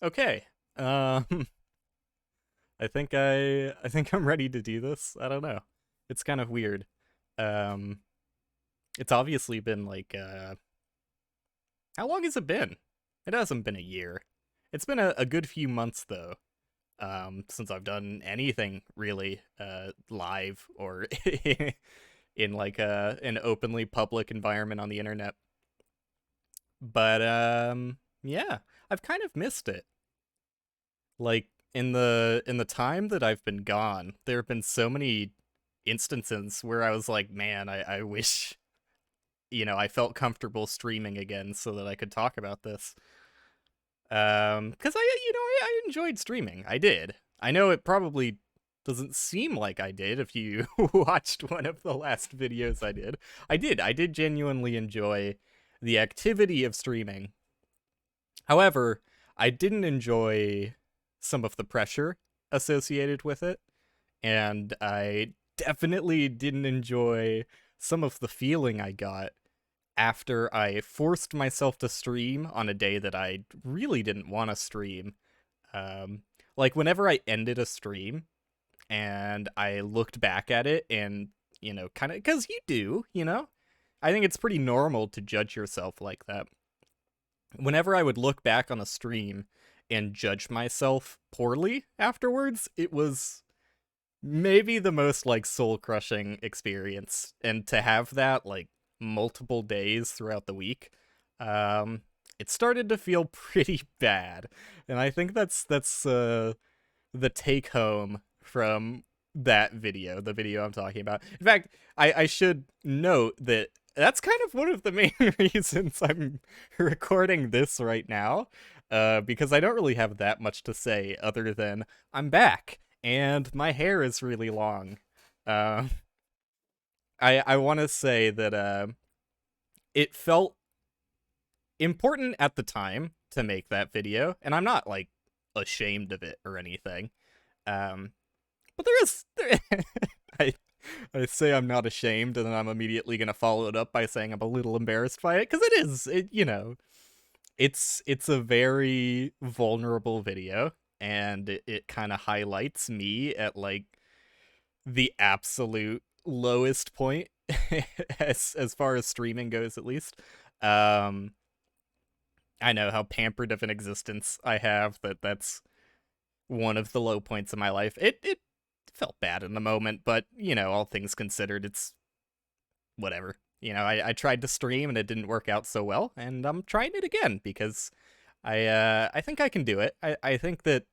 Okay. Um, I think I'm ready to do this. I don't know. It's kind of weird. Um, it's obviously been like how long has it been? It hasn't been a year. It's been a good few months though. Since I've done anything really live or in like an openly public environment on the internet. But yeah, I've kind of missed it. Like in the time that I've been gone, there have been so many instances where I was like, man, I wish I felt comfortable streaming again so that I could talk about this. Because I enjoyed streaming. I did. I know it probably doesn't seem like I did if you watched one of the last videos I did. I did genuinely enjoy the activity of streaming. However, I didn't enjoy some of the pressure associated with it, and I definitely didn't enjoy some of the feeling I got after I forced myself to stream on a day that I really didn't want to stream. Um, like whenever I ended a stream and I looked back at it and, kind of, because I think it's pretty normal to judge yourself like that. Whenever I would look back on a stream and judge myself poorly afterwards, it was maybe the most like soul crushing experience. And to have that like multiple days throughout the week, um, it started to feel pretty bad. And I think that's the take home from that video, the video I'm talking about. In fact, I should note that that's kind of one of the main reasons I'm recording this right now, because I don't really have that much to say other than I'm back and my hair is really long. Uh, I want to say that it felt important at the time to make that video, and I'm not like ashamed of it or anything. Um, but I I say I'm not ashamed, and then I'm immediately gonna follow it up by saying I'm a little embarrassed by it because it is. It's a very vulnerable video, and it kind of highlights me at like the absolute lowest point as far as streaming goes, at least. Um, I know how pampered of an existence I have. That's one of the low points of my life. It felt bad in the moment, but all things considered, it's whatever. I tried to stream and it didn't work out so well, and I'm trying it again because I think I can do it. I think that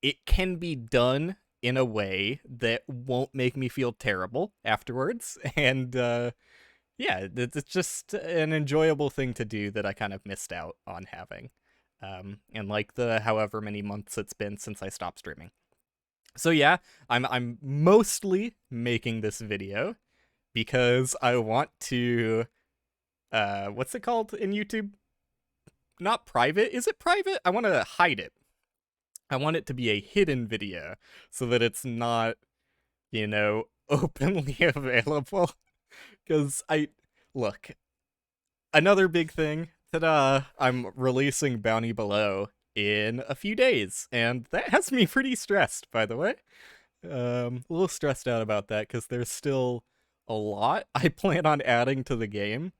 it can be done in a way that won't make me feel terrible afterwards, and yeah, it's just an enjoyable thing to do that I kind of missed out on having. And like the however many months it's been since I stopped streaming. So yeah, I'm mostly making this video because I want to what's it called in YouTube? Not private. Is it private? I want to hide it. I want it to be a hidden video so that it's not, openly available. Because I look, another big thing that I'm releasing Bounty Below in a few days, and that has me pretty stressed, by the way. A little stressed out about that because there's still a lot I plan on adding to the game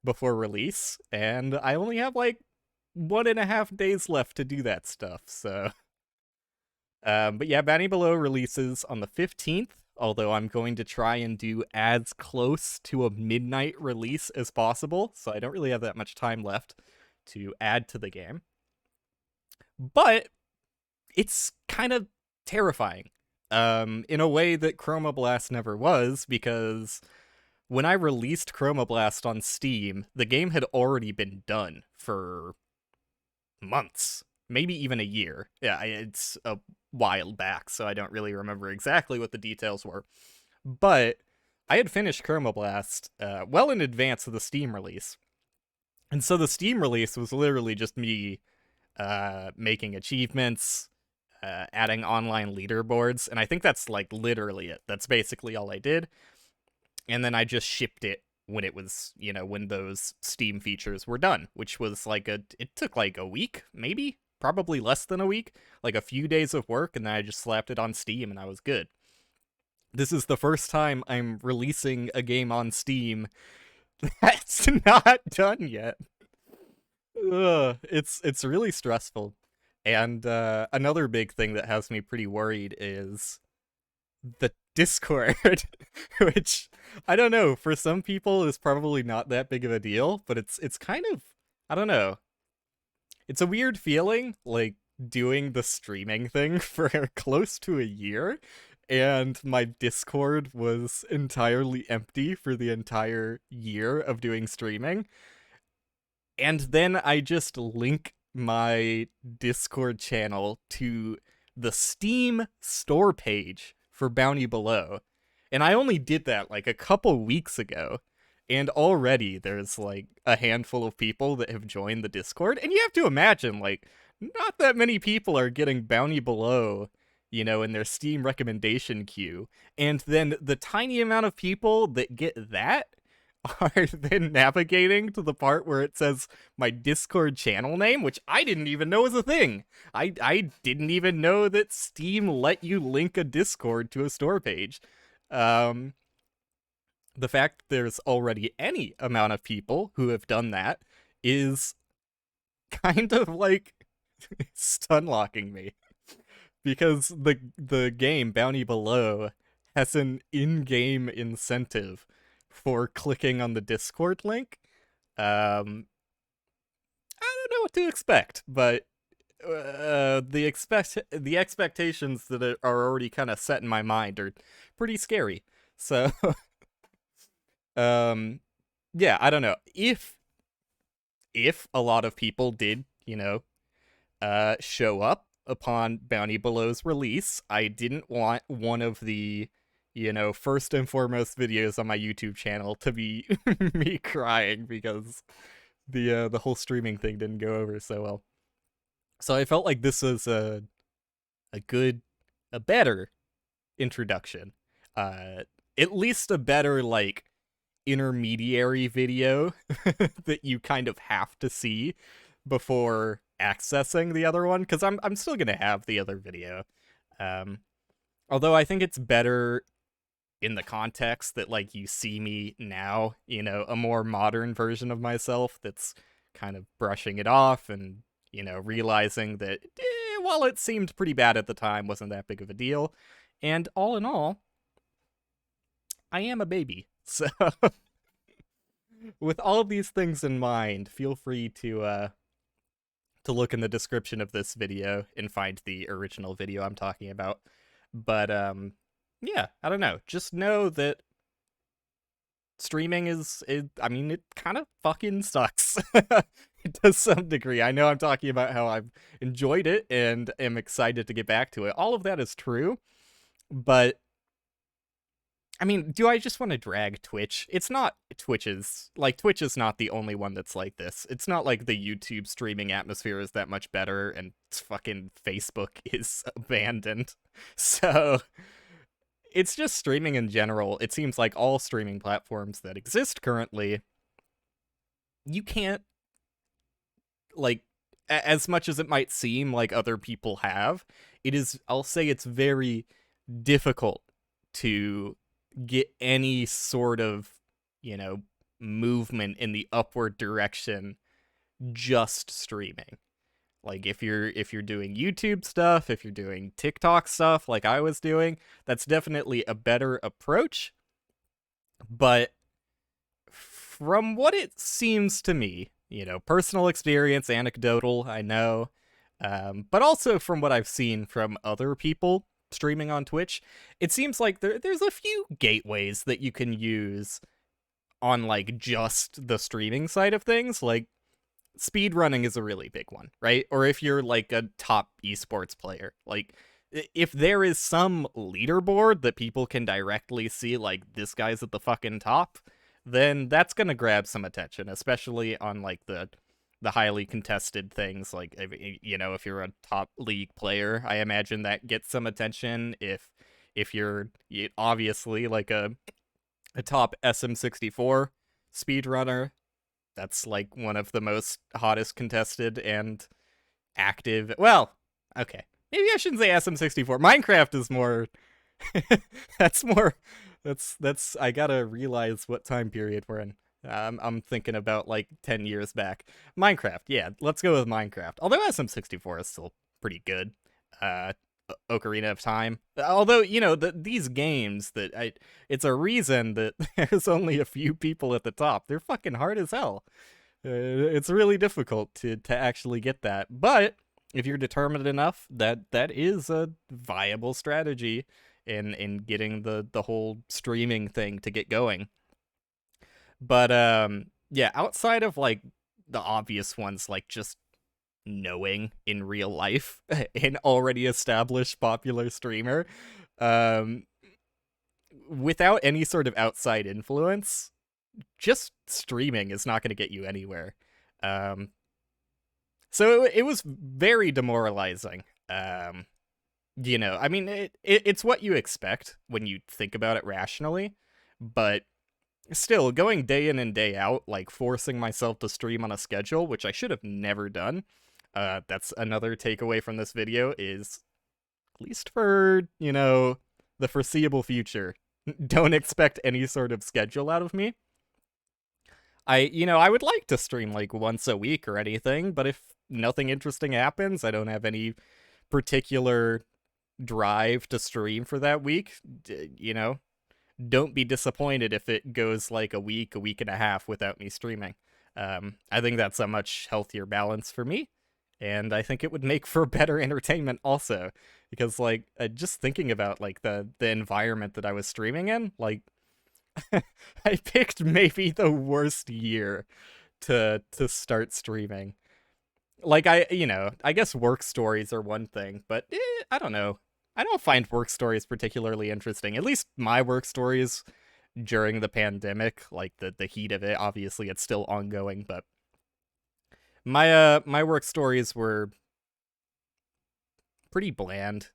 before release, and I only have like 1.5 days left to do that stuff. So, but yeah, Bounty Below releases on the 15th. Although I'm going to try and do as close to a midnight release as possible, so I don't really have that much time left to add to the game. But it's kind of terrifying, in a way that Chromblast never was, because when I released Chromblast on Steam, the game had already been done for months, maybe even a year. Yeah, it's a while back, so I don't really remember exactly what the details were. But I had finished Chromblast well in advance of the Steam release. And so the Steam release was literally just me making achievements, adding online leaderboards, and I think that's like literally it. That's basically all I did. And then I just shipped it when it was, when those Steam features were done, which was like it took like a week, maybe, probably less than a week, like a few days of work, and then I just slapped it on Steam and I was good. This is the first time I'm releasing a game on Steam that's not done yet. It's really stressful. And another big thing that has me pretty worried is the Discord, which I don't know, for some people is probably not that big of a deal, but it's kind of, I don't know. It's a weird feeling like doing the streaming thing for close to a year, and my Discord was entirely empty for the entire year of doing streaming. And then I just link my Discord channel to the Steam store page for Bounty Below. And I only did that like a couple weeks ago. And already there's like a handful of people that have joined the Discord. And you have to imagine, like, not that many people are getting Bounty Below, you know, in their Steam recommendation queue. And then the tiny amount of people that get that are then navigating to the part where it says my Discord channel name, which I didn't even know was a thing. I didn't even know that Steam let you link a Discord to a store page. The fact there's already any amount of people who have done that is kind of like stun locking me, because the game Bounty Below has an in-game incentive for clicking on the Discord link. I don't know what to expect, but the expectations that are already kind of set in my mind are pretty scary. So, yeah, I don't know if a lot of people did, you know, show up upon Bounty Below's release. I didn't want one of the, you know, first and foremost videos on my YouTube channel to be me crying because the whole streaming thing didn't go over so well. So I felt like this was a better introduction. At least a better, like, intermediary video that you kind of have to see before accessing the other one, because I'm still gonna have the other video. Although I think it's better in the context that, like, you see me now, you know, a more modern version of myself that's kind of brushing it off and, you know, realizing that while it seemed pretty bad at the time, wasn't that big of a deal. And all in all, I am a baby. So with all of these things in mind, feel free to look in the description of this video and find the original video I'm talking about. But yeah, I don't know. Just know that streaming I mean, it kind of fucking sucks to some degree. I know I'm talking about how I've enjoyed it and am excited to get back to it. All of that is true, but I mean, do I just want to drag Twitch? It's not Twitch is not the only one that's like this. It's not like the YouTube streaming atmosphere is that much better and fucking Facebook is abandoned. So it's just streaming in general. It seems like all streaming platforms that exist currently, you can't, like, as much as it might seem like other people have, I'll say it's very difficult to get any sort of, you know, movement in the upward direction just streaming. Like, if you're doing YouTube stuff, if you're doing TikTok stuff like I was doing, that's definitely a better approach. But from what it seems to me, you know, personal experience, anecdotal, I know, but also from what I've seen from other people streaming on Twitch, it seems like there's a few gateways that you can use on, like, just the streaming side of things. Like, speedrunning is a really big one, right? Or if you're like a top esports player, like, if there is some leaderboard that people can directly see, like, this guy's at the fucking top, then that's gonna grab some attention, especially on, like, the highly contested things. Like, you know, if you're a top league player, I imagine that gets some attention. If you're obviously like a top SM64 speedrunner, that's like one of the most hottest contested and, active. Well, okay. Maybe I shouldn't say SM64. Minecraft is more. that's more. That's. I gotta realize what time period we're in. I'm thinking about like 10 years back. Minecraft, yeah, let's go with Minecraft. Although SM64 is still pretty good. Uh, Ocarina of Time. Although, these games it's a reason that there's only a few people at the top. They're fucking hard as hell. It's really difficult to actually get that. But if you're determined enough, that is a viable strategy in getting the whole streaming thing to get going. But yeah, outside of like the obvious ones, like just knowing in real life an already established popular streamer, um, without any sort of outside influence, just streaming is not going to get you anywhere. Um, so it was very demoralizing. I mean, it's what you expect when you think about it rationally, but still, going day in and day out, like forcing myself to stream on a schedule, which I should have never done. That's another takeaway from this video is, at least for, the foreseeable future, don't expect any sort of schedule out of me. I would like to stream like once a week or anything, but if nothing interesting happens, I don't have any particular drive to stream for that week, don't be disappointed if it goes like a week and a half without me streaming. I think that's a much healthier balance for me, and I think it would make for better entertainment also, because like just thinking about like the environment that I was streaming in, like I picked maybe the worst year to start streaming. Like I guess work stories are one thing, but I don't know. I don't find work stories particularly interesting. At least my work stories during the pandemic, like the heat of it. Obviously, it's still ongoing, but my work stories were pretty bland.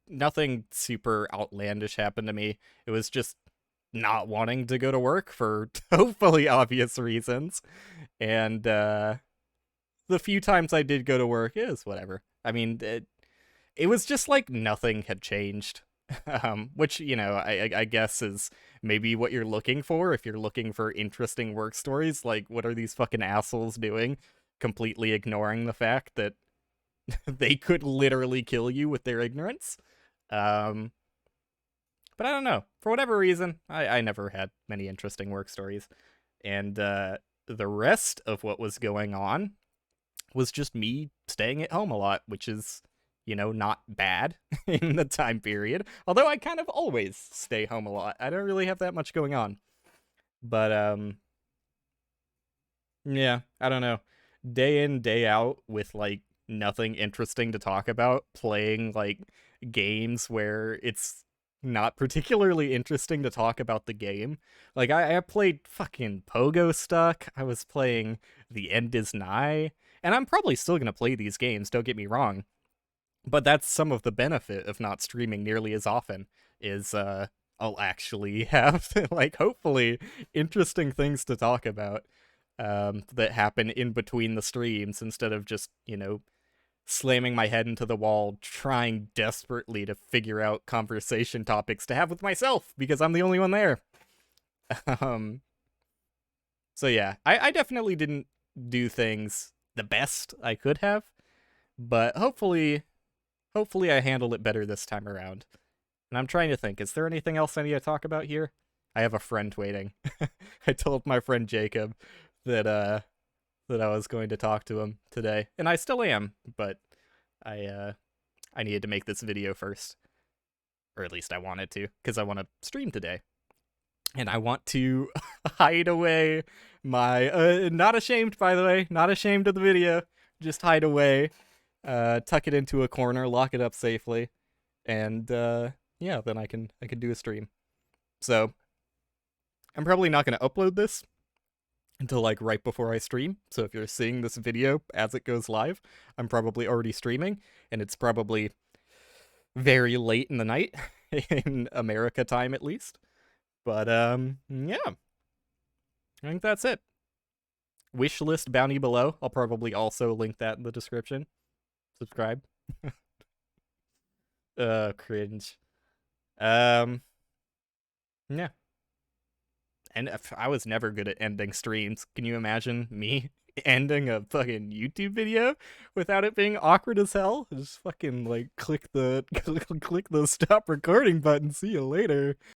Nothing super outlandish happened to me. It was just not wanting to go to work for hopefully obvious reasons, and the few times I did go to work is whatever. I mean, it was just like nothing had changed. Which, I guess is maybe what you're looking for if you're looking for interesting work stories. Like, what are these fucking assholes doing? Completely ignoring the fact that they could literally kill you with their ignorance. But I don't know. For whatever reason, I never had many interesting work stories. And the rest of what was going on was just me staying at home a lot, which is, not bad in the time period. Although I kind of always stay home a lot. I don't really have that much going on. But, yeah, I don't know. Day in, day out with, like, nothing interesting to talk about, playing, like, games where it's not particularly interesting to talk about the game. Like, I played fucking Pogo Stuck. I was playing The End Is Nigh. And I'm probably still going to play these games, don't get me wrong. But that's some of the benefit of not streaming nearly as often, is I'll actually have, like, hopefully interesting things to talk about that happen in between the streams, instead of just, slamming my head into the wall, trying desperately to figure out conversation topics to have with myself, because I'm the only one there. So yeah, I definitely didn't do things the best I could have, but hopefully I handled it better this time around. And I'm trying to think, is there anything else I need to talk about here? I have a friend waiting. I told my friend Jacob that that I was going to talk to him today, and I still am, but I needed to make this video first. Or at least I wanted to, because I want to stream today. And I want to hide away my not ashamed, by the way, not ashamed of the video. Just hide away, tuck it into a corner, lock it up safely, and yeah, then I can do a stream. So I'm probably not going to upload this until like right before I stream. So if you're seeing this video as it goes live, I'm probably already streaming, and it's probably very late in the night in America time at least. But yeah, I think that's it. Wishlist bounty below. I'll probably also link that in the description. subscribe. Cringe. Um, yeah. And I was never good at ending streams. Can you imagine me ending a fucking YouTube video without it being awkward as hell? Just fucking like click the click the stop recording button. See you later.